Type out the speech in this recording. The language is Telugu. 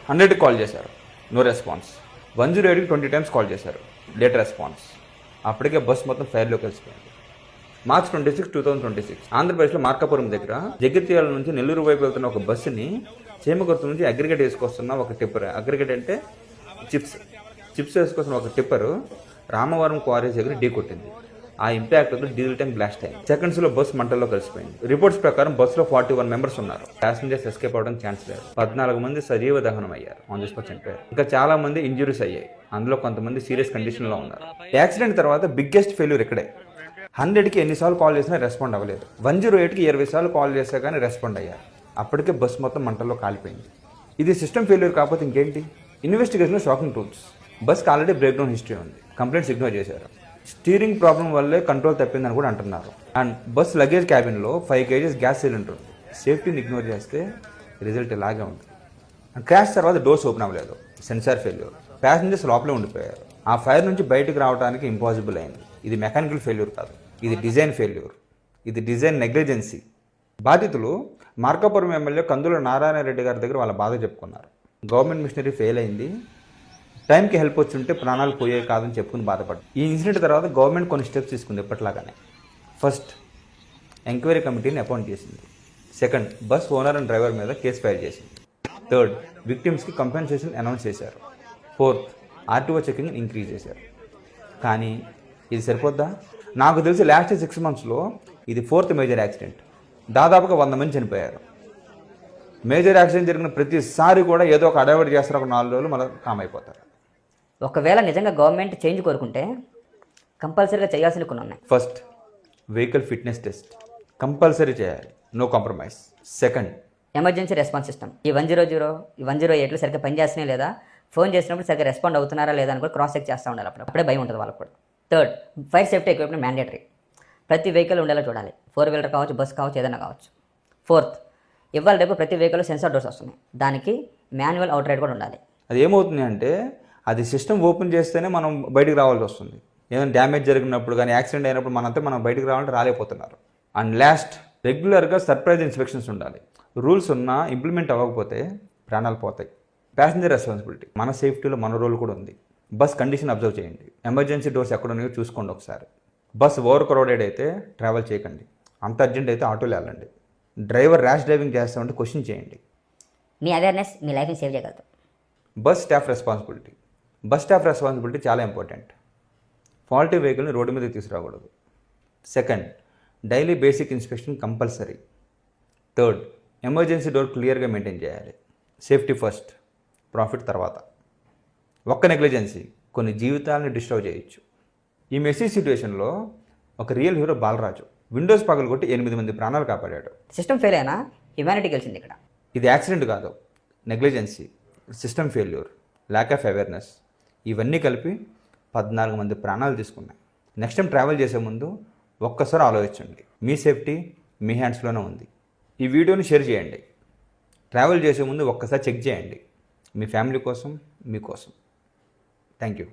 100కి కాల్ చేశారు, నో రెస్పాన్స్. 108కి 20 టైమ్స్ కాల్ చేశారు, లేట్ రెస్పాన్స్. అప్పటికే బస్ మొత్తం ఫైర్లోకి కలిసిపోయింది. మార్చ్ 26, 2026 ఆంధ్రప్రదేశ్లో మార్కాపురం దగ్గర జగిత్యాల నుంచి నెల్లూరు వైపు వెళ్తున్న ఒక బస్సుని చీమగుర్తు నుంచి అగ్రిగేట్ వేసుకొస్తున్న ఒక టిప్పర్, అగ్రిగేట్ అంటే చిప్స్ వేసుకొస్తున్న ఒక టిప్పరు రామవరం క్వారీస్ దగ్గర ఢీ కొట్టింది. ఆ ఇంపాక్ట్తో డీజిల్ ట్యాంక్ బ్లాస్ట్ అయింది. సెకండ్స్లో బస్సు మంటల్లో కలిసిపోయింది. రిపోర్ట్స్ ప్రకారం బస్సులో 41 మెంబర్స్ ఉన్నారు. ప్యాసింజర్స్ ఎస్కేప్ అవడానికి ఛాన్స్ లేదు. 14 మంది సజీవ దహనం అయ్యారు, ఆన్ ది స్పాట్ చనిపోయారు. ఇంకా చాలా మంది ఇంజురీస్ అయ్యాయి, అందులో కొంతమంది సీరియస్ కండిషన్లో ఉన్నారు. యాక్సిడెంట్ తర్వాత బిగ్గెస్ట్ ఫెయిల్యూర్ ఇక్కడే. 100కి ఎన్నిసార్లు కాల్ చేసినా రెస్పాండ్ అవ్వలేదు. 108కి 20 సార్లు కాల్ చేస్తే కానీ రెస్పాండ్ అయ్యారు. అప్పటికే బస్సు మొత్తం మంటల్లో కాలిపోయింది. ఇది సిస్టమ్ ఫెయిల్యూర్ కాకపోతే ఇంకేంటి? ఇన్వెస్టిగేషన్లో షాకింగ్ టూల్స్. బస్కి ఆల్రెడీ బ్రేక్ డౌన్ హిస్టరీ ఉంది, కంప్లైంట్స్ ఇగ్నోర్ చేశారు. స్టీరింగ్ ప్రాబ్లం వల్లే కంట్రోల్ తప్పిందని కూడా అంటున్నారు. అండ్ బస్ లగేజ్ క్యాబిన్లో 5 kgs గ్యాస్ సిలిండర్ ఉంది. సేఫ్టీని ఇగ్నోర్ చేస్తే రిజల్ట్ ఇలాగే ఉంటుంది. అండ్ క్రాష్ తర్వాత డోర్స్ ఓపెన్ అవ్వలేదు, సెన్సార్ ఫెయిల్యూర్. ప్యాసింజర్స్ లోపలే ఉండిపోయారు. ఆ ఫైర్ నుంచి బయటకు రావడానికి ఇంపాసిబుల్ అయింది. ఇది మెకానికల్ ఫెయిల్యూర్ కాదు, ఇది డిజైన్ ఫెయిల్యూర్, ఇది డిజైన్ నెగ్లిజెన్సీ. బాధితులు మార్కాపురం ఎమ్మెల్యే కందుల నారాయణ రెడ్డి గారి దగ్గర వాళ్ళ బాధ చెప్పుకున్నారు. గవర్నమెంట్ మిషనరీ ఫెయిల్ అయింది, టైంకి హెల్ప్ వచ్చి ఉంటే ప్రాణాలు పోయే కాదని చెప్పుకుని బాధపడ్డారు. ఈ ఇన్సిడెంట్ తర్వాత గవర్నమెంట్ కొన్ని స్టెప్స్ తీసుకుంది ఎప్పటిలాగానే. ఫస్ట్, ఎంక్వైరీ కమిటీని అపాయింట్ చేసింది. Second, bus owner and driver మీద కేసు ఫైల్ చేసింది. థర్డ్, విక్టిమ్స్కి కంపెన్సేషన్ అనౌన్స్ చేశారు. ఫోర్త్, ఆర్టీఓ చెకింగ్ ఇంక్రీజ్ చేశారు. కానీ ఇది సరిపోద్దా? నాకు తెలిసి లాస్ట్ 6 monthsలో ఇది 4th మేజర్ యాక్సిడెంట్. దాదాపుగా 100 మంది చనిపోయారు. మేజర్ యాక్సిడెంట్ జరిగిన ప్రతిసారి కూడా ఏదో ఒక అడవిడి చేస్తారు, ఒక 4 రోజులు మళ్ళీ కామ్ అయిపోతారు. ఒకవేళ నిజంగా గవర్నమెంట్ చేంజ్ కోరుకుంటే కంపల్సరీగా చేయాల్సిన కొన్ని ఉన్నాయి. First, vehicle fitness test compulsory చేయాలి, no compromise. Second, emergency response system. ఈ 100, ఈ 108 సరిగ్గా పనిచేస్తున్నాయి లేదా, ఫోన్ చేసినప్పుడు సరిగ్గా రెస్పాండ్ అవుతున్నారా లేదా అని కూడా క్రాస్ చెక్ చేస్తూ ఉండాలి. అప్పుడే భయం ఉంటుంది వాళ్ళకు కూడా. Third, fire safety equipment mandatory. ప్రతి వెహికల్ ఉండేలా చూడాలి, 4-wheeler కావచ్చు, బస్ కావచ్చు, ఏదైనా కావచ్చు. ఫోర్త్, ఇవాళ రేపు ప్రతి వెహికల్ సెన్సార్ డోర్స్ వస్తున్నాయి, దానికి మాన్యువల్ అవుట్ రైడ్ కూడా ఉండాలి. అది ఏమవుతుంది అంటే అది సిస్టమ్ ఓపెన్ చేస్తేనే మనం బయటికి రావాల్సి వస్తుంది. ఏదైనా డ్యామేజ్ జరిగినప్పుడు కానీ యాక్సిడెంట్ అయినప్పుడు మనం బయటికి రావాలంటే రాలేకపోతున్నారు. అండ్ లాస్ట్, రెగ్యులర్గా సర్ప్రైజ్ ఇన్స్పెక్షన్స్ ఉండాలి. రూల్స్ ఉన్నా ఇంప్లిమెంట్ అవ్వకపోతే ప్రాణాలు పోతాయి. ప్యాసింజర్ రెస్పాన్సిబిలిటీ, మన సేఫ్టీలో మన రోల్ కూడా ఉంది. బస్ కండిషన్ అబ్జర్వ్ చేయండి, ఎమర్జెన్సీ డోర్స్ ఎక్కడ ఉన్నాయో చూసుకోండి ఒకసారి. బస్ ఓవర్ క్రౌడెడ్ అయితే ట్రావెల్ చేయకండి, అంత అర్జెంట్ అయితే ఆటోలో వెళ్ళండి. డ్రైవర్ ర్యాష్ డ్రైవింగ్ చేస్తామంటే క్వశ్చన్ చేయండి. మీ అవేర్నెస్ మీ లైఫ్ని సేవ్ చేయగలదు. బస్ స్టాఫ్ రెస్పాన్సిబిలిటీ చాలా ఇంపార్టెంట్. ఫాల్టీ వెహికల్ని రోడ్డు మీద తీసుకురాకూడదు. Second, daily basic inspection compulsory. Third, emergency door క్లియర్గా మెయింటైన్ చేయాలి. సేఫ్టీ ఫస్ట్, ప్రాఫిట్ తర్వాత. ఒక్క నెగ్లిజెన్సీ కొన్ని జీవితాలను డిస్టర్బ్ చేయొచ్చు. ఈ మెస్సీ సిచ్యువేషన్లో ఒక రియల్ హీరో బాలరాజు విండోస్ పగలగొట్టి 8 మంది ప్రాణాలు కాపాడాడు. సిస్టమ్ ఫెయిల్ అయినా హ్యుమానిటీ గెలిచింది ఇక్కడ. ఇది యాక్సిడెంట్ కాదు, negligence, system failure, lack of awareness, ఇవన్నీ కలిపి 14 మంది ప్రాణాలు తీసుకున్నాయి. నెక్స్ట్ టైం ట్రావెల్ చేసే ముందు ఒక్కసారి ఆలోచించండి. మీ సేఫ్టీ మీ హ్యాండ్స్లోనే ఉంది. ఈ వీడియోని షేర్ చేయండి. ట్రావెల్ చేసే ముందు ఒక్కసారి చెక్ చేయండి, మీ ఫ్యామిలీ కోసం, మీకోసం. Thank you.